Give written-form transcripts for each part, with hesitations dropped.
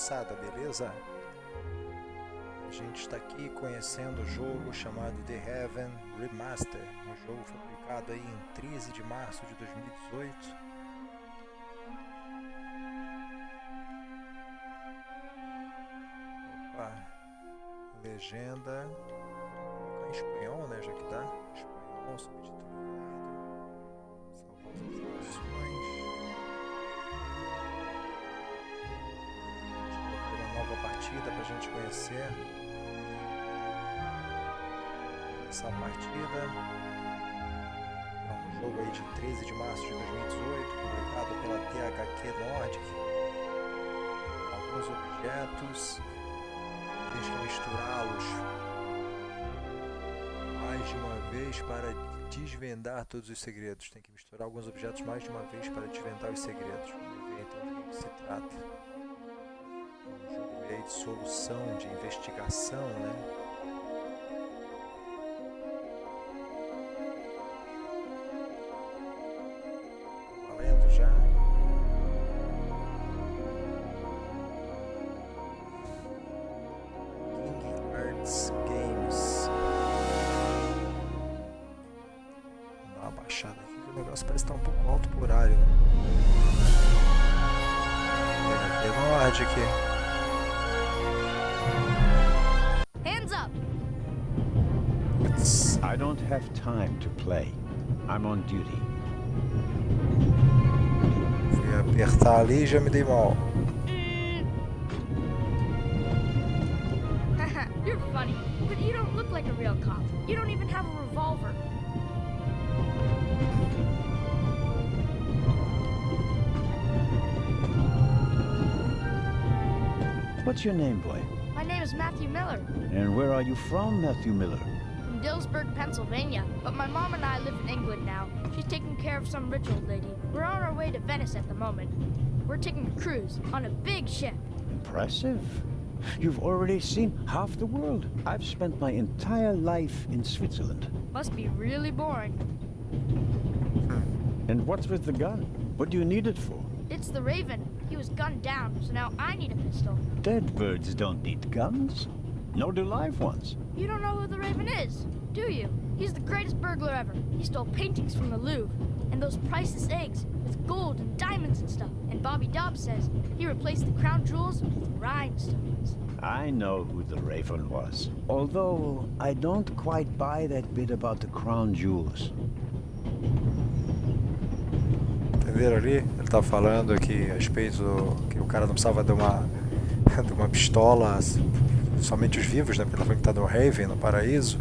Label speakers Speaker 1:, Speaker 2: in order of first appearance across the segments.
Speaker 1: moçada, beleza? A gente está aqui conhecendo o jogo chamado The Heaven Remastered. O jogo foi publicado aí em 13 de março de 2018. Opa, legenda em espanhol, né? Já que dá espanhol, subtitulado, salvar as informações. Nova partida pra gente conhecer essa partida. É um jogo aí de 13 de março de 2018, publicado pela THQ Nordic. Alguns objetos, tens que misturá-los mais de uma vez para desvendar todos os segredos. Tem que misturar alguns objetos mais de uma vez para desvendar os segredos. Vamos ver então do que se trata. De solução, de investigação, né? Valendo já. King Arts Games. Vamos dar uma baixada aqui que o negócio parece estar um pouco alto por horário, né? Nordic.
Speaker 2: I don't have time to play. I'm on duty.
Speaker 1: Fui apertar ali e já me dei mal.
Speaker 3: You're funny, but you don't look like a real cop. You don't even have a revolver.
Speaker 2: What's your name, boy?
Speaker 3: My name is Matthew Miller.
Speaker 2: And where are you from, Matthew Miller?
Speaker 3: Dillsburg, Pennsylvania, but my mom and I live in England now. She's taking care of some rich old lady. We're on our way to Venice at the moment. We're taking a cruise on a big ship.
Speaker 2: Impressive. You've already seen half the world. I've spent my entire life in Switzerland.
Speaker 3: Must be really boring.
Speaker 2: And what's with the gun? What do you need it for?
Speaker 3: It's the Raven. He was gunned down, so now I need a pistol.
Speaker 2: Dead birds don't need guns. Nor do live ones.
Speaker 3: You don't know who the Raven is, do you? He's the greatest burglar ever. He stole paintings from the Louvre, and those priceless eggs with gold and diamonds and stuff. And Bobby Dobbs says he replaced the crown jewels with rhinestones.
Speaker 2: I know who the Raven was. Although, I don't quite buy that bit about the crown jewels.
Speaker 1: Entenderam ali? Ele tá falando aqui a respeito que o cara não precisava de uma pistola, somente os vivos, né? Porque ele falou que tá no Haven, no paraíso.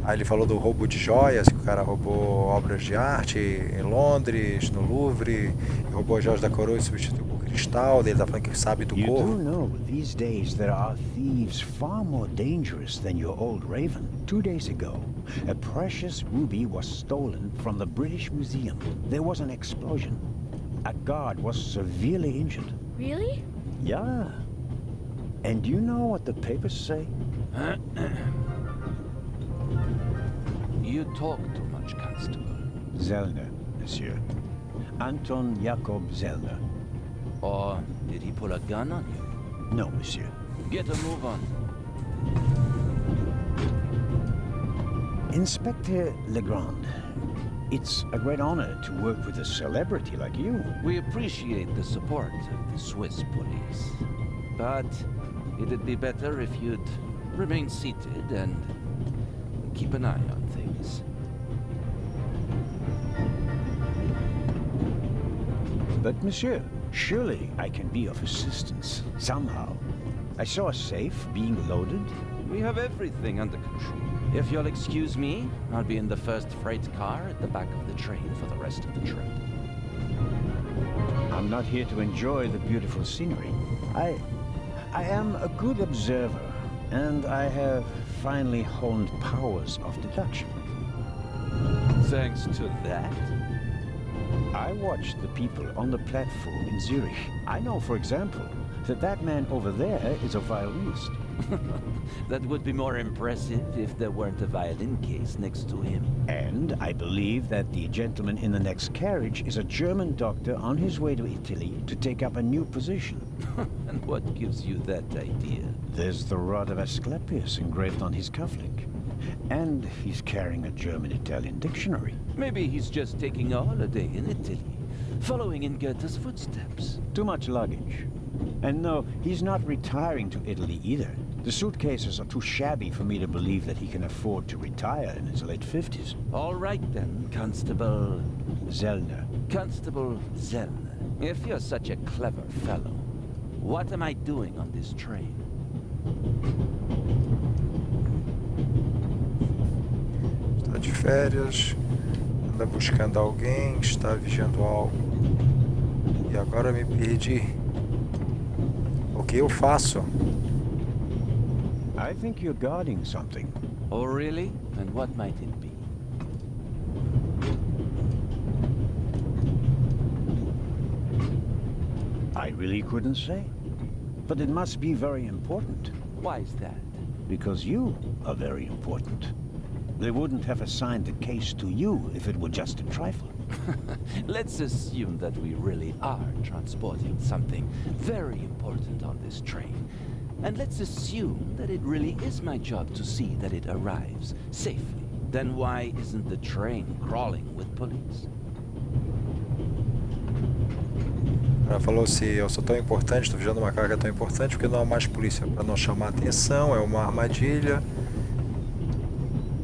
Speaker 1: Aí ele falou do roubo de joias, que o cara roubou obras de arte em Londres, no Louvre, e roubou as joias da coroa e substituiu por cristal. Daí ele tá falando que sabe do corpo.
Speaker 2: You do know, these days there are thieves far more dangerous than your old Raven. 2 days ago, a precious ruby was stolen from the British Museum. There was an explosion. A guard was severely injured.
Speaker 3: Really?
Speaker 2: Yeah. And do you know what the papers say?
Speaker 4: You talk too much, Constable.
Speaker 2: Zellner, monsieur. Anton Jakob Zellner.
Speaker 4: Or did he pull a gun on you?
Speaker 2: No, monsieur.
Speaker 4: Get a move on.
Speaker 2: Inspector Legrand, it's a great honor to work with a celebrity like you.
Speaker 4: We appreciate the support of the Swiss police. But it'd be better if you'd remain seated and keep an eye on things.
Speaker 2: But, monsieur, surely I can be of assistance, somehow. I saw a safe being loaded.
Speaker 4: We have everything under control. If you'll excuse me, I'll be in the first freight car at the back of the train for the rest of the trip.
Speaker 2: I'm not here to enjoy the beautiful scenery. I am a good observer, and I have finely honed powers of deduction.
Speaker 4: Thanks to that?
Speaker 2: I watched the people on the platform in Zurich. I know, for example, that man over there is a violinist.
Speaker 4: That would be more impressive if there weren't a violin case next to him.
Speaker 2: And I believe that the gentleman in the next carriage is a German doctor on his way to Italy to take up a new position.
Speaker 4: An And what gives you that idea?
Speaker 2: There's the rod of Asclepius engraved on his cufflink. And he's carrying a German-Italian dictionary.
Speaker 4: Maybe he's just taking a holiday in Italy, following in Goethe's footsteps.
Speaker 2: Too much luggage. And no, he's not retiring to Italy either. The suitcases are too shabby for me to believe that he can afford to retire in his late 50s.
Speaker 4: All right then, Constable...
Speaker 2: Zellner.
Speaker 4: Constable Zellner. If you're such a clever fellow, what am I doing on this train?
Speaker 1: Está de férias, anda buscando alguém, está vigiando algo. E agora me perdi. O que eu faço?
Speaker 2: I think you're guarding something.
Speaker 4: Oh, really? And what might it be?
Speaker 2: I really couldn't say. But it must be very important.
Speaker 4: Why is that?
Speaker 2: Because you are very important. They wouldn't have assigned the case to you if it were just a trifle.
Speaker 4: Let's assume that we really are transporting something very important on this train. And let's assume that it really is my job to see that it arrives safely. Then why isn't the train crawling with police?
Speaker 1: Ela falou se eu sou tão importante, estou vigiando uma carga tão importante, porque não há mais polícia para não chamar atenção, é uma armadilha.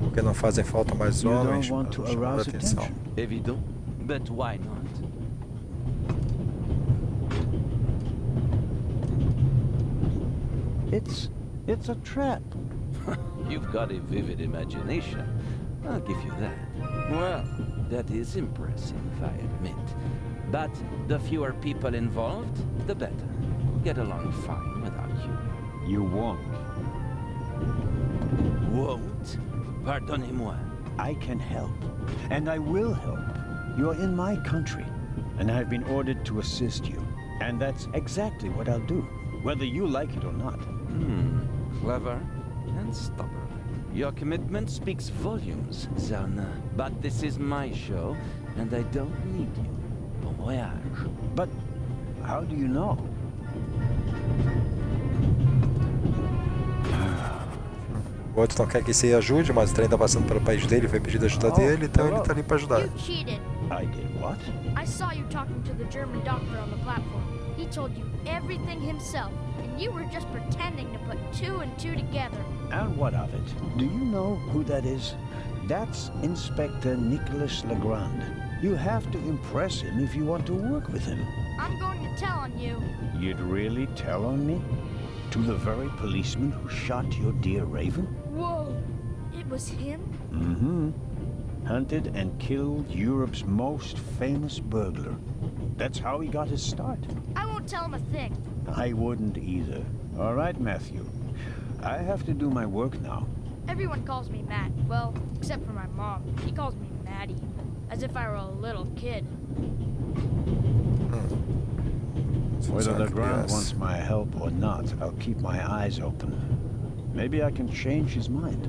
Speaker 1: Porque não fazem falta mais homens para não chamar atenção.
Speaker 4: Evident, but why not?
Speaker 2: It's a trap.
Speaker 4: You've got a vivid imagination. I'll give you that. Well, that is impressive, I admit. But the fewer people involved, the better. We'll get along fine without you.
Speaker 2: You won't.
Speaker 4: Won't? Pardonnez-moi.
Speaker 2: I can help. And I will help. You're in my country. And I've been ordered to assist you. And that's exactly what I'll do. Whether you like it or not.
Speaker 4: Clever and stubborn. Your commitment speaks volumes, Zellner. But this is my show, and I don't need you. Bon voyage.
Speaker 2: But how do you know?
Speaker 1: O outro não quer que você ajude, mas o trem está passando pelo país dele, foi pedido ajuda dele, então ele está ali para ajudar.
Speaker 3: You cheated.
Speaker 2: I did what?
Speaker 3: I saw you talking to the German doctor on the platform. He told you everything himself, and you were just pretending to put two and two together.
Speaker 2: And what of it? Do you know who that is? That's Inspector Nicholas Legrand. You have to impress him if you want to work with him.
Speaker 3: I'm going to tell on you.
Speaker 2: You'd really tell on me? To the very policeman who shot your dear Raven?
Speaker 3: Whoa! It was him?
Speaker 2: Mm-hmm. Hunted and killed Europe's most famous burglar. That's how he got his start.
Speaker 3: I won't tell him a thing.
Speaker 2: I wouldn't either. All right, Matthew. I have to do my work now.
Speaker 3: Everyone calls me Matt. Well, except for my mom. She calls me Maddie. As if I were a little kid.
Speaker 2: Whether Legrand wants my help or not, I'll keep my eyes open. Maybe I can change his mind.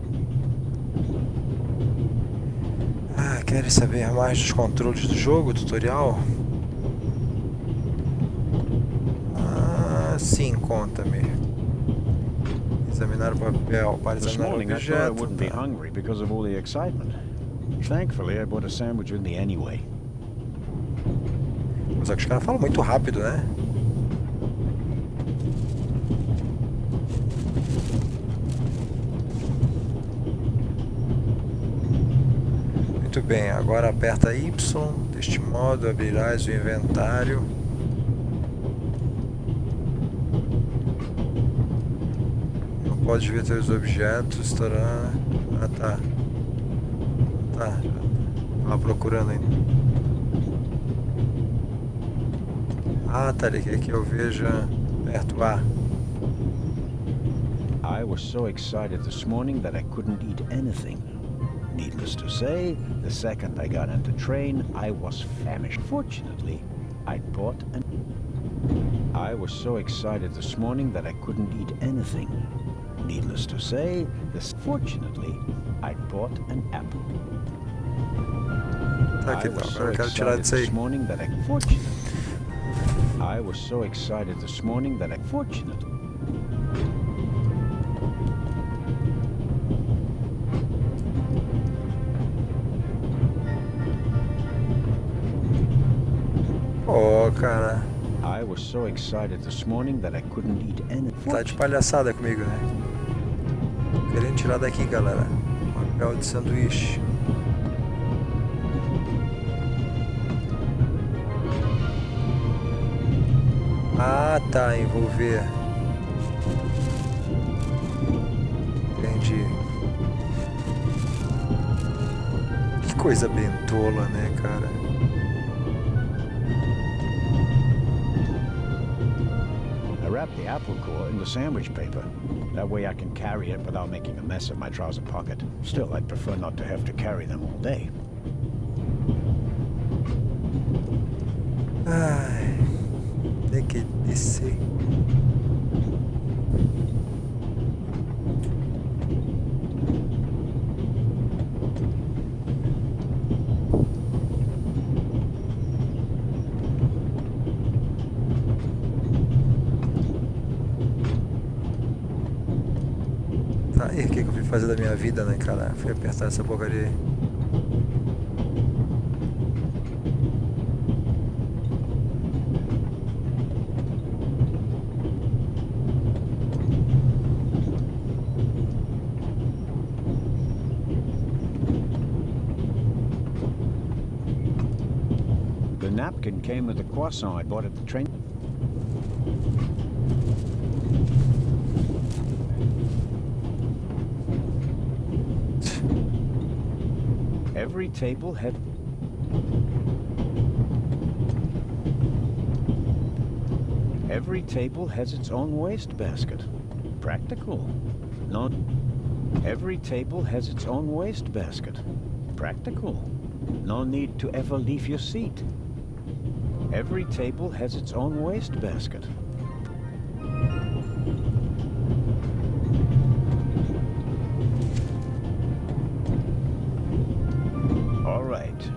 Speaker 1: Querem saber mais dos controles do jogo, tutorial? Sim, conta-me. Examinar o papel para
Speaker 2: This
Speaker 1: examinar o
Speaker 2: morning I thought I
Speaker 1: objeto.
Speaker 2: wouldn't be hungry because of all the excitement. Thankfully, I bought a sandwich with me anyway.
Speaker 1: Só que os caras falam muito rápido, né? Muito bem, agora aperta Y, deste modo abrirás o inventário. Não podes ver teus objetos, tará. Ah, tá. Tá, tava procurando ainda. Ah, tá, ele quer que eu veja perto A.
Speaker 2: I was so excited this morning that I couldn't eat anything. Needless to say, the second I got on the train, I was famished. Fortunately, I bought an... I was so excited this morning that I couldn't eat anything. Needless to say, fortunately, I bought an apple.
Speaker 1: Tá aqui,
Speaker 2: I was
Speaker 1: tá.
Speaker 2: so
Speaker 1: Agora eu quero tirar
Speaker 2: excited
Speaker 1: disso aí.
Speaker 2: this morning that I... Fortunately, I was so excited this morning that fortunately.
Speaker 1: Ó, cara.
Speaker 2: I was so excited this morning that I couldn't eat any.
Speaker 1: Tá de palhaçada comigo, né? Querendo tirar daqui, galera. Papel de sanduíche. Ah, tá. Envolver. Entendi. Que coisa bem tola, né, cara?
Speaker 2: I wrapped the apple core in the sandwich paper. That way I can carry it without making a mess of my trouser pocket. Still, I'd prefer not to have to carry them all day.
Speaker 1: Ai, tem que descer. Tá aí, o que eu fui fazer da minha vida, né, cara? Fui apertar essa porcaria aí.
Speaker 2: The napkin came with the croissant I bought at the train. Every table had... Every table has its own waste basket. Practical. No... Every table has its own waste basket. Practical. No need to ever leave your seat. Every table has its own waste basket. All right.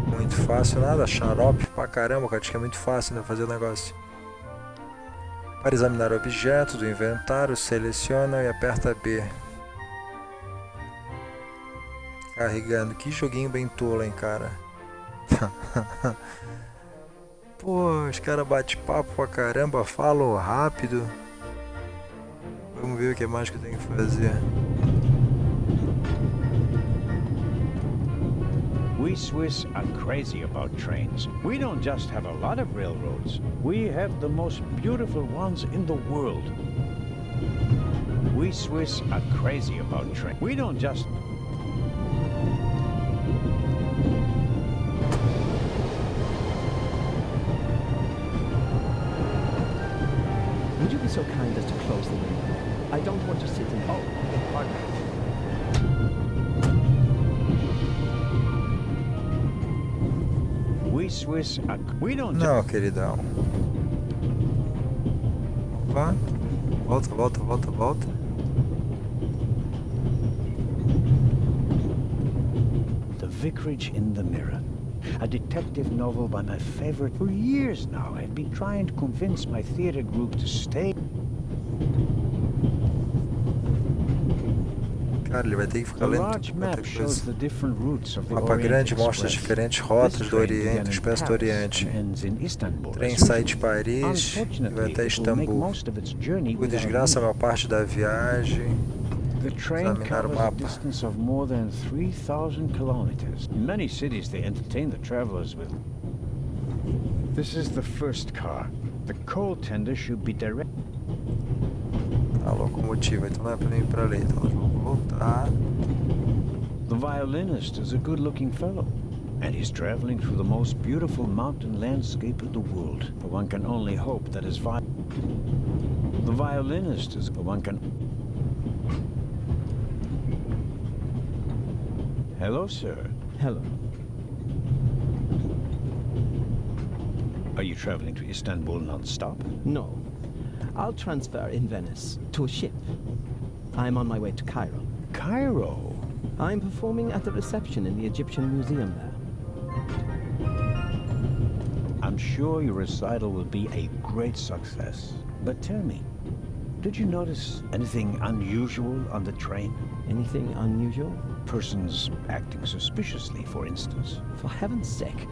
Speaker 1: Muito fácil nada, xarope pra caramba, cara. Acho que é muito fácil, né, fazer o negócio. Para examinar o objeto do inventário, seleciona e aperta B. Carregando. Que joguinho bem tolo, hein, cara. Pô, os caras batem papo pra caramba, falam rápido. Vamos ver o que mais que eu tenho que fazer.
Speaker 2: We Swiss are crazy about trains. We don't just have a lot of railroads. We have the most beautiful ones in the world. We Swiss are crazy about trains. We don't just...
Speaker 5: Would you be so kind as to close the window? I don't want to sit in... Oh, pardon me.
Speaker 2: We Swiss are... We don't...
Speaker 1: Não, queridão. Opa. Volta, volta, volta, volta.
Speaker 2: The Vicarage in the Mirror. A detective novel by my favorite. For years now, I've been trying to convince my theater group to stay.
Speaker 1: Cara, ele vai ter que ficar
Speaker 2: The
Speaker 1: lendo
Speaker 2: large
Speaker 1: tudo
Speaker 2: map
Speaker 1: quanto é
Speaker 2: shows
Speaker 1: coisa.
Speaker 2: the different routes of
Speaker 1: O
Speaker 2: the
Speaker 1: mapa
Speaker 2: Orient
Speaker 1: grande mostra as
Speaker 2: Express.
Speaker 1: diferentes rotas
Speaker 2: This
Speaker 1: do
Speaker 2: train began
Speaker 1: Oriente, do
Speaker 2: in
Speaker 1: Expresso do
Speaker 2: Paris
Speaker 1: Oriente.
Speaker 2: and ends in Istanbul.
Speaker 1: O trem
Speaker 2: As
Speaker 1: sai de
Speaker 2: usual.
Speaker 1: Paris e vai
Speaker 2: Unfortunately,
Speaker 1: até
Speaker 2: it will make
Speaker 1: Istambul.
Speaker 2: most of its journey
Speaker 1: Por
Speaker 2: without
Speaker 1: desgraça, a
Speaker 2: me.
Speaker 1: maior parte da viagem.
Speaker 2: The train
Speaker 1: Examinar o
Speaker 2: covers a
Speaker 1: mapa.
Speaker 2: distance of more than 3,000 kilometers. In many cities, they entertain the travelers with... This is the first car. The coal tender should be direct...
Speaker 1: A locomotiva, então não é pra mim ir pra ali, então nós vamos voltar.
Speaker 2: The violinist is a good-looking fellow, and he's traveling through the most beautiful mountain landscape in the world. But one can only hope that his The violinist is... One can... Hello, sir.
Speaker 5: Hello.
Speaker 2: Are you traveling to Istanbul non-stop?
Speaker 5: No. I'll transfer in Venice to a ship. I'm on my way to Cairo.
Speaker 2: Cairo?
Speaker 5: I'm performing at the reception in the Egyptian Museum there.
Speaker 2: sure your recital will be a great success. But tell me, did you notice anything unusual on the train?
Speaker 5: Anything unusual?
Speaker 2: Persons acting suspiciously, for instance.
Speaker 5: For heaven's sake,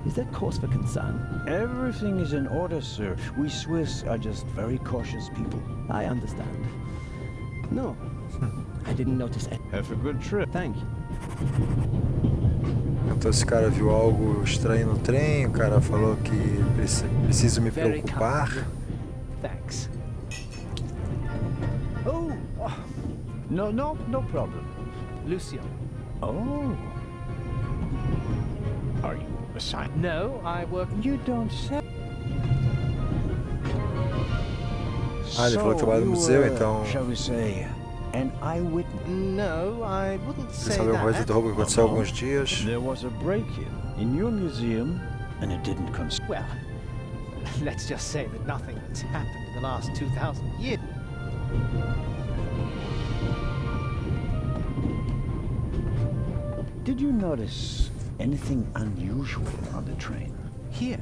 Speaker 5: is that cause for concern?
Speaker 2: Everything is in order, sir. We Swiss are just very cautious people.
Speaker 5: I understand. No, I didn't notice it.
Speaker 2: Have a good trip.
Speaker 5: Thank you.
Speaker 1: Então esse cara viu algo estranho no trem, o cara falou que preciso me
Speaker 6: Very
Speaker 1: preocupar.
Speaker 6: kind. Thanks.
Speaker 2: Oh, no problem.
Speaker 6: Lucio.
Speaker 2: Oh. Are you assigned?
Speaker 6: No, I work.
Speaker 2: You don't say.
Speaker 1: Ah, ele falou que trabalha no museu, então
Speaker 2: Shall we say, an eyewitness?
Speaker 6: No, I wouldn't
Speaker 1: ele
Speaker 6: say
Speaker 1: sabe alguma coisa
Speaker 6: that.
Speaker 1: do roubo que aconteceu há alguns dias.
Speaker 2: There was a break-in in your museum, and it didn't concern.
Speaker 6: Well, let's just say that nothing that's happened in the last 2,000 years.
Speaker 2: Did you notice anything unusual on the train?
Speaker 6: Here,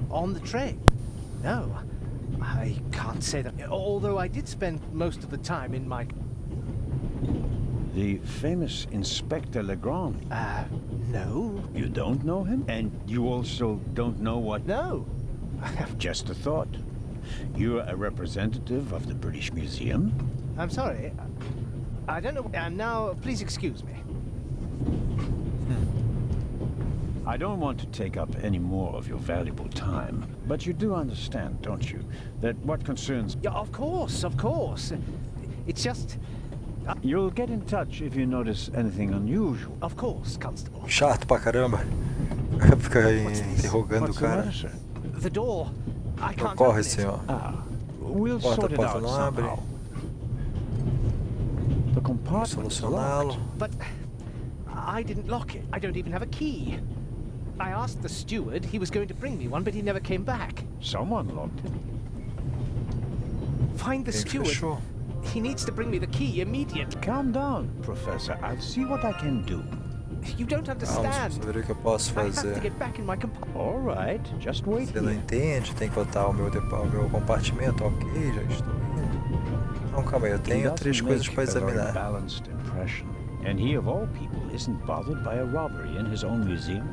Speaker 6: on the train. No, I can't say that. Although I did spend most of the time in my...
Speaker 2: The famous Inspector Legrand.
Speaker 6: No.
Speaker 2: You don't know him? And you also don't know what...
Speaker 6: No.
Speaker 2: Just a thought. You're a representative of the British Museum?
Speaker 6: I'm sorry. I don't know. And now, please excuse me.
Speaker 2: I don't want to take up any more of your valuable time, but you do understand, don't you, that what concerns...
Speaker 6: Yeah, of course, of course. It's just...
Speaker 2: You'll get in touch if you notice anything unusual.
Speaker 6: Of course, Constable.
Speaker 1: Chato pra caramba. Fica interrogando o
Speaker 2: What's the
Speaker 1: cara.
Speaker 2: matter, sir?
Speaker 6: The door. I can't
Speaker 1: Corre,
Speaker 6: open it.
Speaker 1: senhor.
Speaker 2: We'll
Speaker 1: Porta,
Speaker 2: sort it
Speaker 1: porta
Speaker 2: out
Speaker 1: não abre.
Speaker 2: somehow. The compartment is
Speaker 1: Solucioná-lo.
Speaker 2: locked.
Speaker 6: But I didn't lock it. I don't even have a key. I asked the steward. He was going to bring me one, but he never came back.
Speaker 2: Someone locked it.
Speaker 6: Find the
Speaker 1: Quem
Speaker 6: steward.
Speaker 1: fechou?
Speaker 6: He needs to bring me the key immediately.
Speaker 2: Calm down, Professor. I'll see what I can do.
Speaker 6: You don't
Speaker 1: Calma,
Speaker 6: understand.
Speaker 1: você ver o que eu posso
Speaker 6: I have to
Speaker 1: fazer.
Speaker 6: get back in my compartment.
Speaker 2: All right, just wait
Speaker 1: Você não
Speaker 2: here.
Speaker 1: entende? Tem que botar o meu compartimento. Ok, já estou indo. Não, calma aí, eu
Speaker 2: He
Speaker 1: tenho
Speaker 2: doesn't
Speaker 1: 3 coisas
Speaker 2: make
Speaker 1: para
Speaker 2: a very
Speaker 1: examinar.
Speaker 2: balanced impression. And he, of all people, isn't bothered by a robbery in his own museum.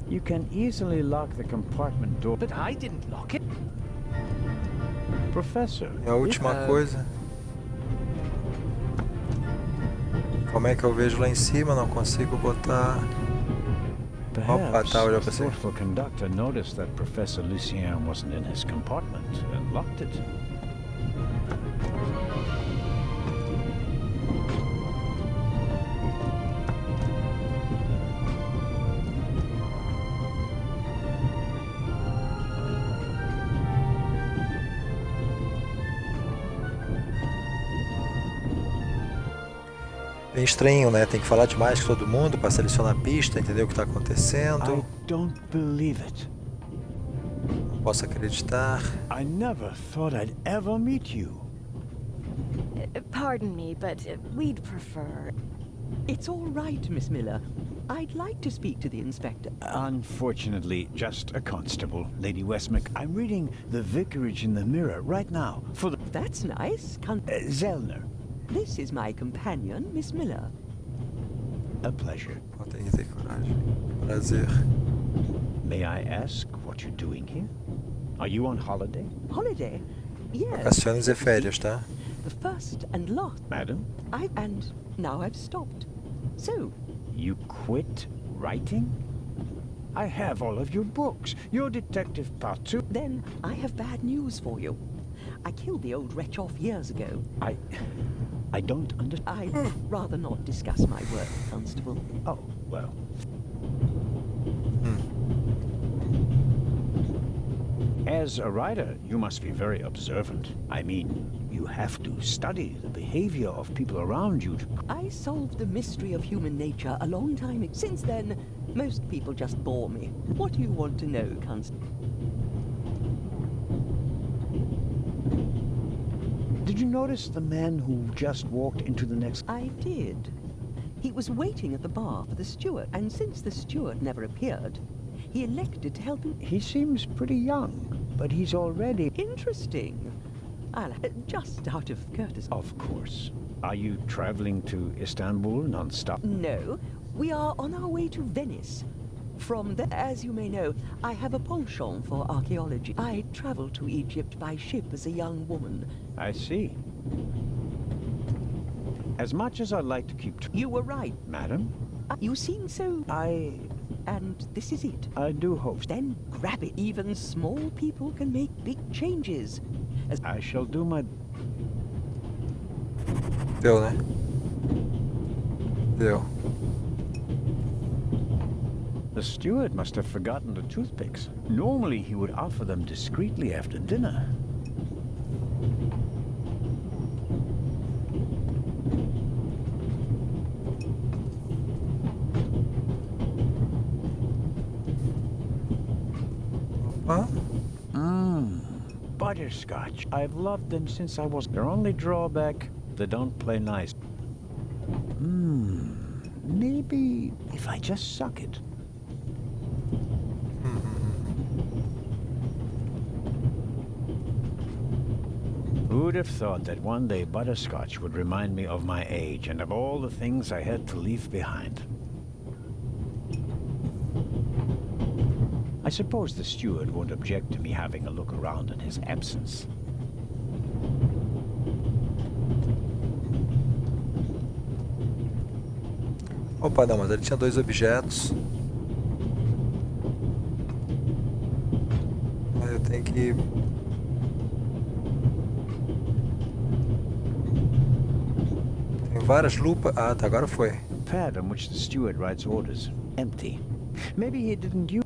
Speaker 2: You can easily lock the compartment door.
Speaker 6: But I didn't lock it.
Speaker 2: Professor,
Speaker 1: E a última coisa. Como é que eu vejo lá em cima? Não consigo botar.
Speaker 2: perhaps
Speaker 1: tá, olha
Speaker 2: the
Speaker 1: pra você.
Speaker 2: thoughtful conductor noticed that Professor Lucien wasn't in his compartment and locked it.
Speaker 1: Bem estranho, né? Tem que falar demais com todo mundo para selecionar a pista, entender o que está acontecendo.
Speaker 2: I don't believe it.
Speaker 1: Não posso acreditar.
Speaker 2: I never thought I'd ever meet you.
Speaker 7: Pardon me, but we'd prefer...
Speaker 8: It's all right, Miss Miller. I'd like to speak to the inspector.
Speaker 2: Unfortunately, just a constable, Lady Westmacott. I'm reading The Vicarage in the Mirror right now for the...
Speaker 8: That's nice.
Speaker 2: Zellner.
Speaker 8: This is my companion, Miss Miller.
Speaker 2: A pleasure.
Speaker 1: Não tem que ter coragem. Prazer.
Speaker 2: May I ask what you're doing here? Are you on holiday?
Speaker 8: Holiday? Yes.
Speaker 1: Vacaciones e férias, tá?
Speaker 8: The first and last.
Speaker 2: Madam,
Speaker 8: And now I've stopped. So,
Speaker 2: you quit writing? I have all of your books. Your detective part 2.
Speaker 8: then I have bad news for you. I killed the old wretch off years ago.
Speaker 2: I don't understand.
Speaker 8: I'd rather not discuss my work, Constable.
Speaker 2: Oh, well. As a writer, you must be very observant. I mean, you have to study the behavior of people around you.
Speaker 8: I solved the mystery of human nature a long time ago. Since then, most people just bore me. What do you want to know, Constable?
Speaker 2: Did you notice the man who just walked into the next...
Speaker 8: I did. He was waiting at the bar for the steward, and since the steward never appeared, he elected to help him.
Speaker 2: He seems pretty young, but he's already...
Speaker 8: Interesting. I'll just out of courtesy.
Speaker 2: Of course. Are you traveling to Istanbul non-stop?
Speaker 8: No, we are on our way to Venice. From there, as you may know, I have a penchant for archaeology. I traveled to Egypt by ship as a young woman.
Speaker 2: I see. As much as I'd like to keep...
Speaker 8: You were right.
Speaker 2: Madam?
Speaker 8: You seem so... And this is it.
Speaker 2: I do hope...
Speaker 8: Then grab it. Even small people can make big changes. As
Speaker 2: I shall do my...
Speaker 1: Deu, né? Deu.
Speaker 2: The steward must have forgotten the toothpicks. Normally he would offer them discreetly after dinner.
Speaker 1: Opa.
Speaker 2: Butterscotch. I've loved them since I was... Their only drawback, they don't play nice. Maybe if I just suck it. Who'd have thought that one day butterscotch would remind me of my age and of all the things I had to leave behind? I suppose the steward won't object to me having a look around in his absence.
Speaker 1: Opa, não, mas ele tinha 2 objetos. Aí eu tenho que... Tem várias lupas. Ah, tá, agora foi.
Speaker 2: Pad on which the steward writes orders. Empty. Maybe he didn't use...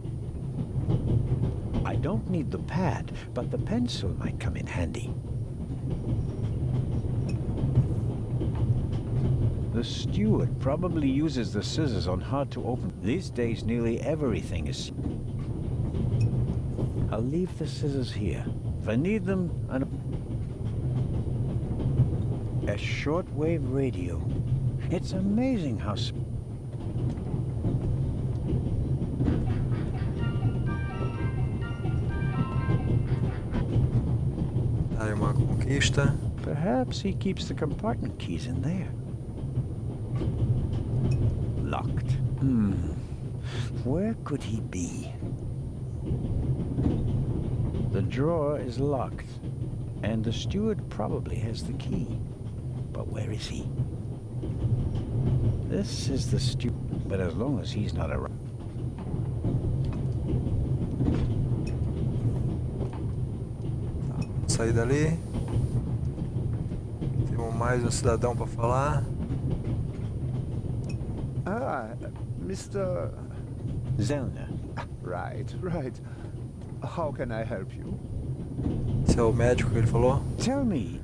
Speaker 2: I don't need the pad, but the pencil might come in handy. The steward probably uses the scissors on how to open. These days, nearly everything is... I'll leave the scissors here. If I need them, a shortwave radio. It's amazing how...
Speaker 1: Aí uma conquista.
Speaker 2: Perhaps he keeps the compartment keys in there. Locked. Where could he be? The drawer is locked, and the steward probably has the key. But where is he? This is the steward, but as long as he's not around.
Speaker 1: Sair dali. Temos mais um cidadão para falar.
Speaker 9: Ah, Mr.
Speaker 2: Zellner.
Speaker 9: Right. How can I help you?
Speaker 1: Esse é o médico que ele falou.
Speaker 2: Tell me,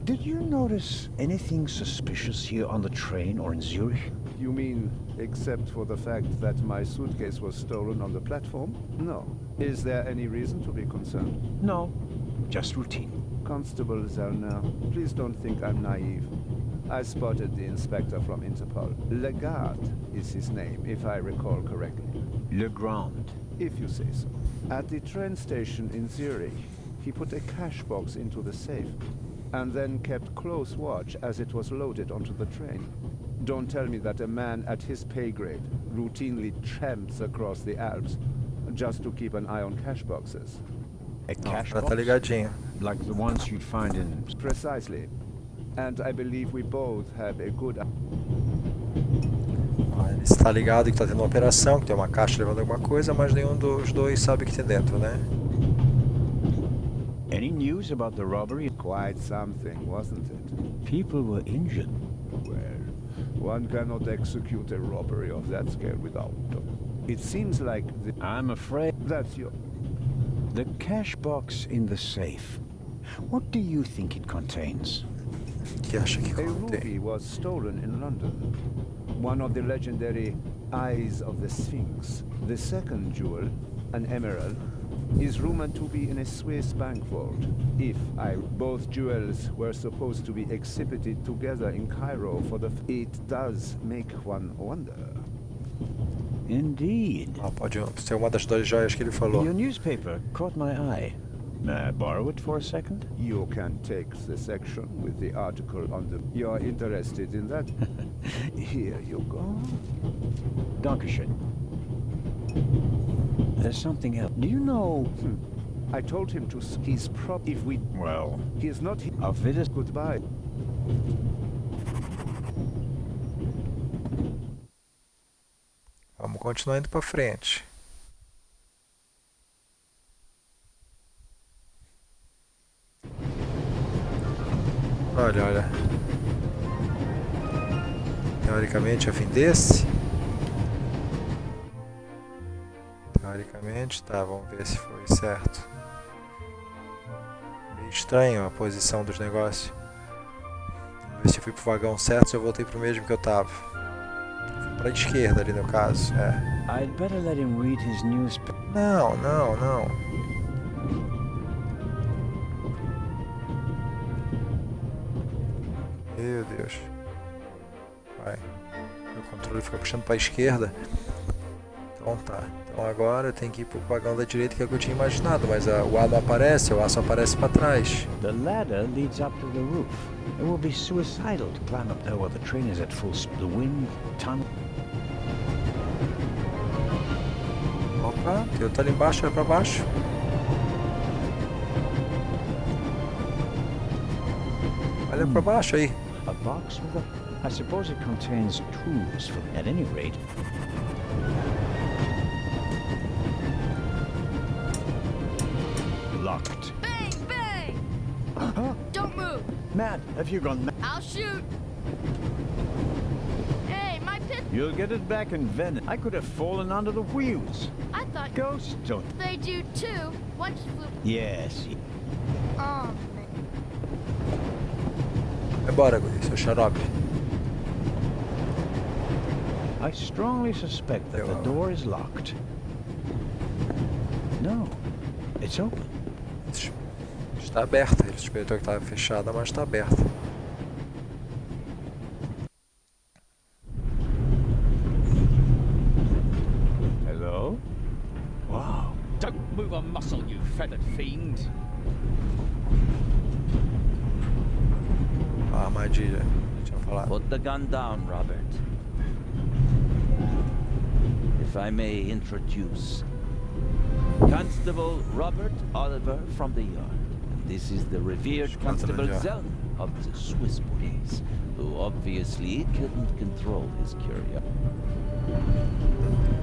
Speaker 2: did you notice anything suspicious here on the train or in Zurich?
Speaker 9: You mean, except for the fact that my suitcase was stolen on the platform? No. Is there any reason to be concerned?
Speaker 2: No, just routine.
Speaker 9: Constable Zellner, please don't think I'm naive. I spotted the inspector from Interpol. Legarde is his name, if I recall correctly.
Speaker 2: Legrand.
Speaker 9: If you say so. At the train station in Zurich, he put a cash box into the safe, and then kept close watch as it was loaded onto the train. Don't tell me that a man at his pay grade routinely tramps across the Alps just to keep an eye on cash boxes.
Speaker 2: A cash
Speaker 1: Ela
Speaker 2: box?
Speaker 1: tá ligadinha.
Speaker 2: Like the ones you'd find in...
Speaker 9: Precisely. And I believe we both have a good...
Speaker 1: Ele está ligado que está tendo uma operação, que tem uma caixa levando alguma coisa, mas nenhum dos dois sabe o que tem dentro, né?
Speaker 2: Any news about the robbery?
Speaker 9: Quite something, wasn't it?
Speaker 2: People were injured.
Speaker 9: Well, one cannot execute a robbery of that scale without... It seems like
Speaker 2: I'm afraid...
Speaker 9: that's your...
Speaker 2: The cash box in the safe. What do you think it contains?
Speaker 1: Que acha que
Speaker 9: A
Speaker 1: contém?
Speaker 9: ruby was stolen in London. One of the legendary Eyes of the Sphinx. The second jewel, an emerald, is rumored to be in a Swiss bank vault. Both jewels were supposed to be exhibited together in Cairo for the... It does make one wonder.
Speaker 2: Indeed.
Speaker 1: Pode ser uma das duas joias que ele falou.
Speaker 2: Your newspaper caught my eye. May I borrow it for a second?
Speaker 9: You can take the section with the article on the... You're interested in that? Here you go.
Speaker 2: Dankeschön. There's something else. Do you know...
Speaker 9: I told him to... He's if we...
Speaker 2: Well...
Speaker 9: He's not...
Speaker 2: Auf Wiedersehen.
Speaker 9: Goodbye.
Speaker 1: Vamos continuar indo pra frente. Olha. Teoricamente a fim desse. Teoricamente, tá, vamos ver se foi certo. Meio estranho a posição dos negócios. Vamos ver se eu fui pro vagão certo, se eu voltei pro mesmo que eu tava. Fui pra esquerda ali no caso,
Speaker 2: I'd better let him read his newspaper.
Speaker 1: Não. Meu Deus. Vai. O controle fica puxando pra esquerda. Então tá. Então agora eu tenho que ir pro vagão da direita, que é o que eu tinha imaginado, mas o A não aparece, o A só aparece pra trás.
Speaker 2: The ladder leads up to the roof. It will be suicidal to climb up there while the train is at full speed. The wind, tunnel...
Speaker 1: Opa, tem outro ali embaixo, olha pra baixo. Olha pra baixo aí.
Speaker 2: A box with a... I suppose it contains tools for... At any rate... Locked.
Speaker 3: Bang, bang! Don't move.
Speaker 2: Matt, have you gone mad?
Speaker 3: I'll shoot. Hey, my pit.
Speaker 2: You'll get it back in Venice. I could have fallen under the wheels.
Speaker 3: I thought
Speaker 2: Ghosts don't...
Speaker 3: they do too. One just flew.
Speaker 2: Yes.
Speaker 3: Oh, man.
Speaker 1: Vai embora, guri, seu xarope.
Speaker 2: I strongly suspect that the door is locked. No, it's open.
Speaker 1: Está aberta. Ele suspeitou que estava fechada, mas está aberta.
Speaker 2: Hello? Wow.
Speaker 10: Don't move a muscle, you feathered fiend.
Speaker 1: A armadilha. Tinha falado.
Speaker 4: Put the gun down, Robert. If I may introduce Constable Robert Oliver from the yard. This is the revered Constable Zellner of the Swiss police, who obviously couldn't control his curiosity.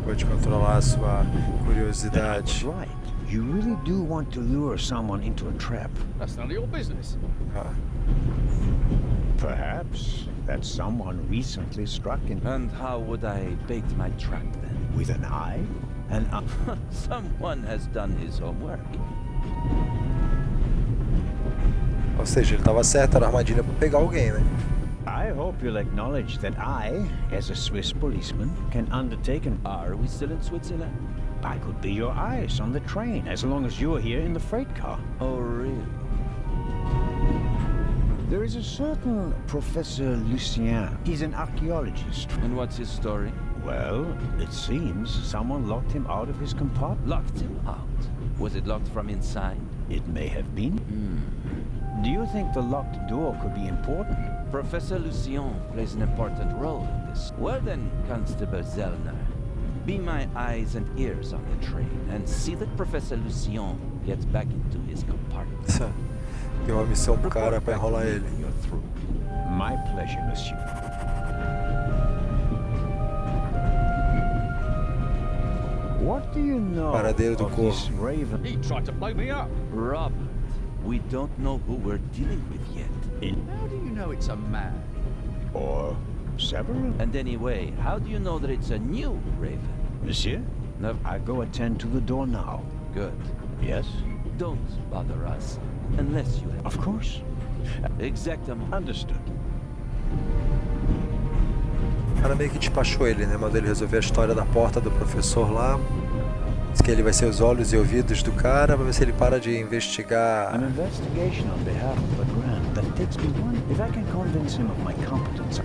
Speaker 1: Pode controlar a sua curiosidade.
Speaker 2: Right. You really do want to lure someone into a trap.
Speaker 10: That's none of your business.
Speaker 2: Perhaps that someone recently struck in...
Speaker 4: And how would I bait my trap then?
Speaker 2: With an eye? An eye?
Speaker 4: Someone has done his homework.
Speaker 1: Ou seja, ele estava certo, era armadilha para pegar alguém, né?
Speaker 2: I hope you'll acknowledge that I, as a Swiss policeman, can undertake an...
Speaker 4: Are we still in Switzerland?
Speaker 2: I could be your eyes on the train, as long as you're here in the freight car.
Speaker 4: Oh, really?
Speaker 2: There is a certain Professor Lucien. He's an archaeologist.
Speaker 4: And what's his story?
Speaker 2: Well, it seems someone locked him out of his compartment.
Speaker 4: Locked him out? Was it locked from inside?
Speaker 2: It may have been. Do you think the locked door could be important?
Speaker 4: Professor Lucien plays an important role in this. Well then, Constable Zellner, be my eyes and ears on the train and see that Professor Lucien gets back into his compartment.
Speaker 1: Tem uma missão pro cara pra enrolar ele.
Speaker 2: You're through. My pleasure, monsieur. What do you know
Speaker 1: Paradeiro do
Speaker 2: of
Speaker 1: corpo.
Speaker 2: this raven?
Speaker 10: He tried to blow me up.
Speaker 4: Robert, we don't know who we're dealing with yet.
Speaker 10: How do you know it's a man?
Speaker 2: Or several?
Speaker 4: And anyway, how do you know that it's a new raven?
Speaker 2: Monsieur?
Speaker 4: No.
Speaker 2: I go attend to the door now.
Speaker 4: Good.
Speaker 2: Yes?
Speaker 4: Don't bother us, unless you...
Speaker 2: Of course.
Speaker 4: Exactement.
Speaker 2: Understood.
Speaker 1: O cara meio que despachou ele, né? Mandou ele resolver a história da porta do professor lá. Diz que ele vai ser os olhos e ouvidos do cara, pra ver se ele para de investigar.
Speaker 2: An investigation on behalf of the Grand that takes me one. If I can convince him of my competence.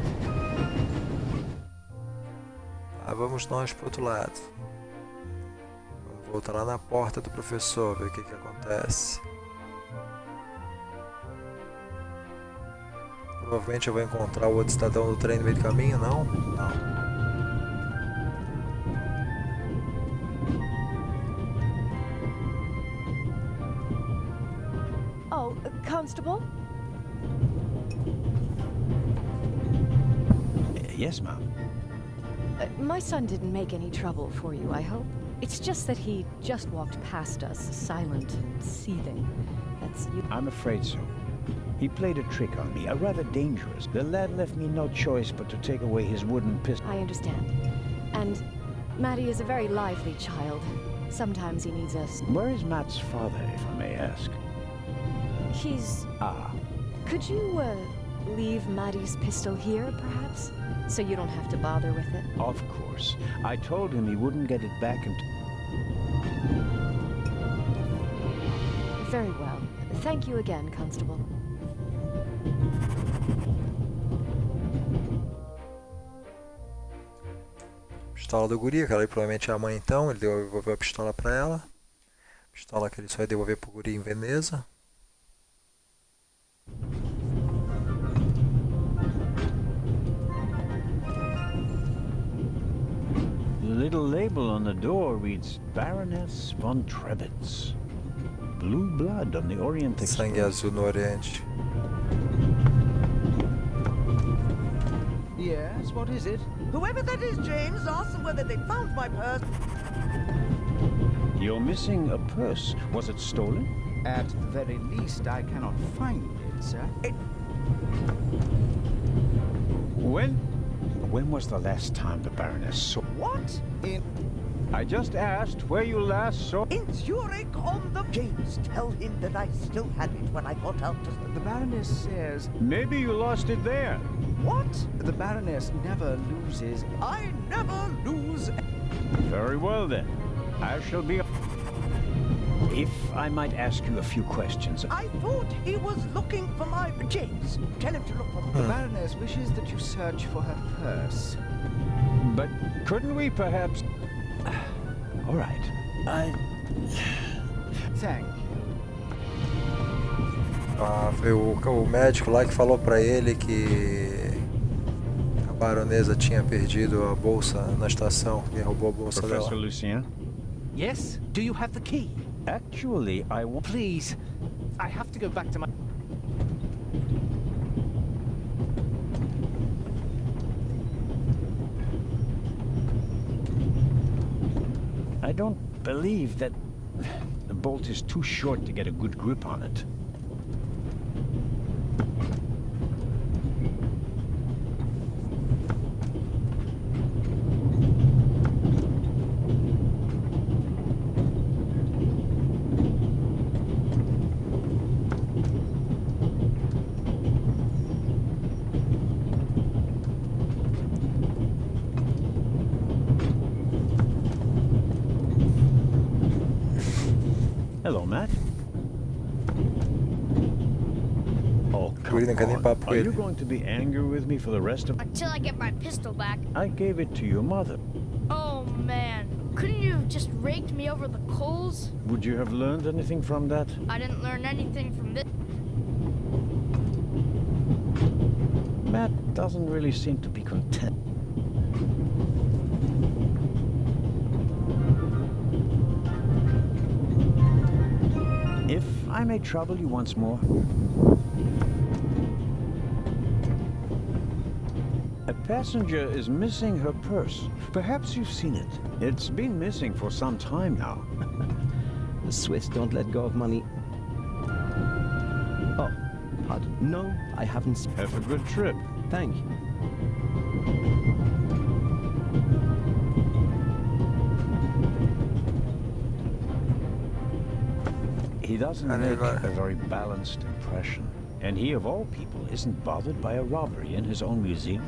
Speaker 1: Vamos nós pro outro lado. Vamos voltar lá na porta do professor, ver o que acontece. Provavelmente eu vou encontrar o outro cidadão do trem no meio do caminho, não? Não.
Speaker 7: Oh, Constable?
Speaker 2: Yes, ma'am.
Speaker 7: My son didn't make any trouble for you, I hope. It's just that he just walked past us, silent and seething. That's you.
Speaker 2: I'm afraid so. He played a trick on me, a rather dangerous. The lad left me no choice but to take away his wooden pistol.
Speaker 7: I understand. And Matty is a very lively child. Sometimes he needs us.
Speaker 2: Where is Matt's father, if I may ask?
Speaker 7: He's... Could you, leave Matty's pistol here, perhaps? So you don't have to bother with it?
Speaker 2: Of course. I told him he wouldn't get it back until...
Speaker 7: Very well. Thank you again, Constable.
Speaker 1: Pistola do guri, que ela provavelmente é a mãe então, ele devolveu a pistola pra ela. Pistola que ele só ia devolver pro guri em Veneza.
Speaker 2: The little label on the door reads Baroness von Trebitz. Blue blood on the Orient Express.
Speaker 1: Sangue azul no Oriente.
Speaker 10: Yes, what is it?
Speaker 11: Whoever that is, James, ask them whether they found my purse.
Speaker 2: You're missing a purse. Was it stolen?
Speaker 10: At the very least, I cannot find it, sir.
Speaker 2: When was the last time the Baroness saw...
Speaker 11: What?
Speaker 2: I just asked where you last saw...
Speaker 11: In Zurich on the... James, tell him that I still had it when I got out to...
Speaker 10: The Baroness says...
Speaker 2: Maybe you lost it there.
Speaker 11: What?
Speaker 10: The Baroness never loses...
Speaker 11: I never lose...
Speaker 2: Very well then. I shall be... If I might ask you a few questions...
Speaker 11: I thought he was looking for my... James, tell him to look for...
Speaker 10: The Baroness wishes that you search for her purse.
Speaker 2: But couldn't we perhaps... All right.
Speaker 10: Thank you.
Speaker 1: Foi o médico lá que falou pra ele que a baronesa tinha perdido a bolsa na estação, que roubou a bolsa
Speaker 2: Professor
Speaker 1: dela.
Speaker 2: Lucien?
Speaker 6: Yes? Do you have the key?
Speaker 2: Actually, I want...
Speaker 6: Please. I have to go back to my...
Speaker 2: I don't believe that the bolt is too short to get a good grip on it. Hello, Matt. Oh, come
Speaker 1: Não quer nem papo com
Speaker 2: Are you
Speaker 1: ele.
Speaker 2: going to be angry with me for the rest of...
Speaker 3: Until I get my pistol back.
Speaker 2: I gave it to your mother.
Speaker 3: Oh, man. Couldn't you have just raked me over the coals?
Speaker 2: Would you have learned anything from that?
Speaker 3: I didn't learn anything from this.
Speaker 2: Matt doesn't really seem to be content. If I may trouble you once more. A passenger is missing her purse. Perhaps you've seen it. It's been missing for some time now.
Speaker 5: The Swiss don't let go of money. Oh, pardon. No, I haven't.
Speaker 2: Have a good trip.
Speaker 5: Thank you.
Speaker 2: He doesn't make a very balanced impression. And he, of all people, isn't bothered by a robbery in his own museum.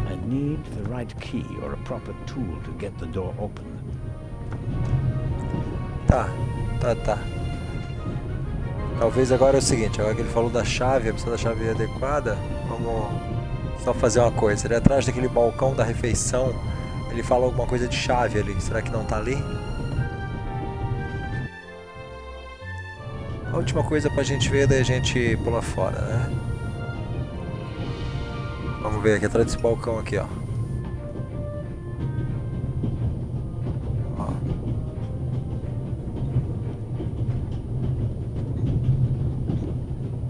Speaker 2: And need the right key or a proper tool to get the door open.
Speaker 1: Tá. Talvez agora é o seguinte, agora que ele falou da chave, a precisa da chave adequada, vamos só fazer uma coisa. Ele atrás daquele balcão da refeição, ele fala alguma coisa de chave ali, será que não tá ali? A última coisa pra gente ver, daí a gente pula fora, né? Vamos ver aqui atrás desse balcão aqui, ó.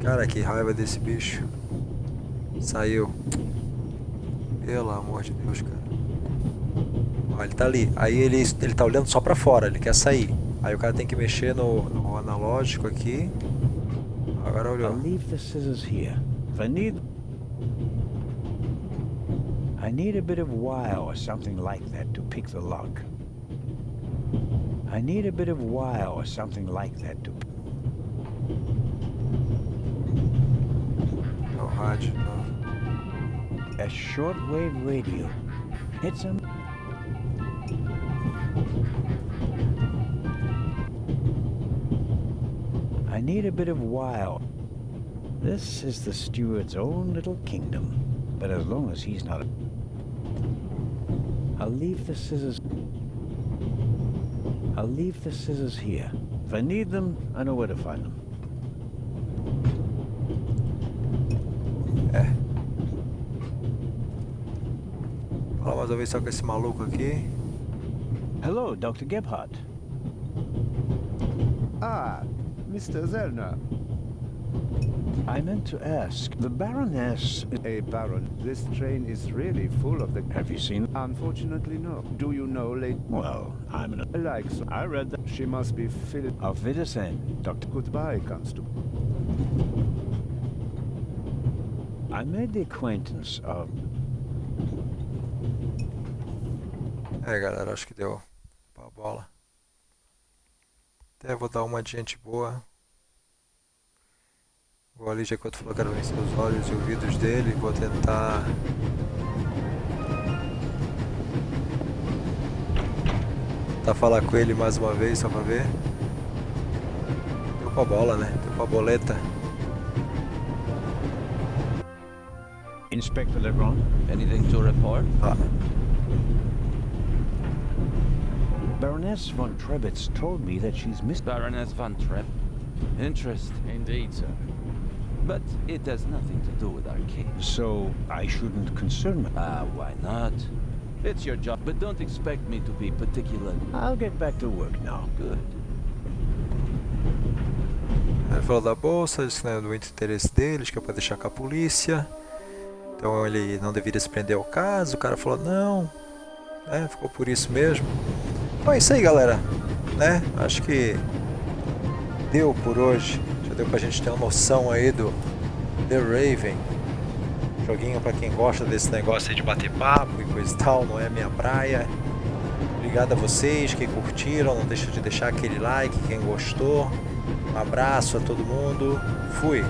Speaker 1: Cara, que raiva desse bicho. Saiu. Pelo amor de Deus, cara. Ó, ele tá ali. Aí ele tá olhando só pra fora, ele quer sair. Aí o cara tem que mexer no analógico aqui. Agora olhou.
Speaker 2: I'll leave the scissors here. If I need a bit of wire or something like that to pick the lock. I need a bit of wire or something like that to...
Speaker 1: No rádio.
Speaker 2: A shortwave radio. It's a... I need a bit of wire. This is the steward's own little kingdom. But as long as he's not... I'll leave the scissors here. If I need them, I know where to find them.
Speaker 1: Fala mais uma vez só com esse maluco aqui.
Speaker 2: Hello, Dr. Gebhardt.
Speaker 9: Ah, Mr. Zellner.
Speaker 2: I meant to ask, the Baroness...
Speaker 9: Hey, Baron, this train is really full of the...
Speaker 2: Have you seen...
Speaker 9: Unfortunately, no. Do you know, late...
Speaker 2: Well, I'm an...
Speaker 9: Like so.
Speaker 2: I read that...
Speaker 9: She must be filled...
Speaker 2: Auf Wiedersehen, Doctor.
Speaker 9: Goodbye, Constable.
Speaker 2: I made the acquaintance of...
Speaker 1: Galera, acho que deu pra bola. Até vou dar uma de gente boa. Vou ali, já que eu falou, quero vencer os olhos e ouvidos dele. Vou tentar... falar com ele mais uma vez, só pra ver. Deu pra bola, né? Deu pra boleta.
Speaker 2: Inspector Lebron?
Speaker 4: Anything to report?
Speaker 2: Baroness von Trebitz told me that she's missed...
Speaker 4: Baroness von Trepp. Interesting.
Speaker 10: Indeed, sir.
Speaker 4: But it has nothing to do with our case.
Speaker 2: So, I shouldn't concern myself.
Speaker 4: Why not? It's your job, but don't expect me to be particular.
Speaker 2: I'll get back to work now.
Speaker 4: Good.
Speaker 1: Ele falou da bolsa, disse que não é do interesse deles, que é pra deixar com a polícia. Então ele não deveria se prender ao caso. O cara falou não, ficou por isso mesmo. Bom, é isso aí, galera, né? Acho que deu por hoje. Já deu pra gente ter uma noção aí do The Raven. Joguinho pra quem gosta desse negócio aí de bater papo e coisa e tal, não é minha praia. Obrigado a vocês que curtiram, não deixa de deixar aquele like, quem gostou. Um abraço a todo mundo. Fui!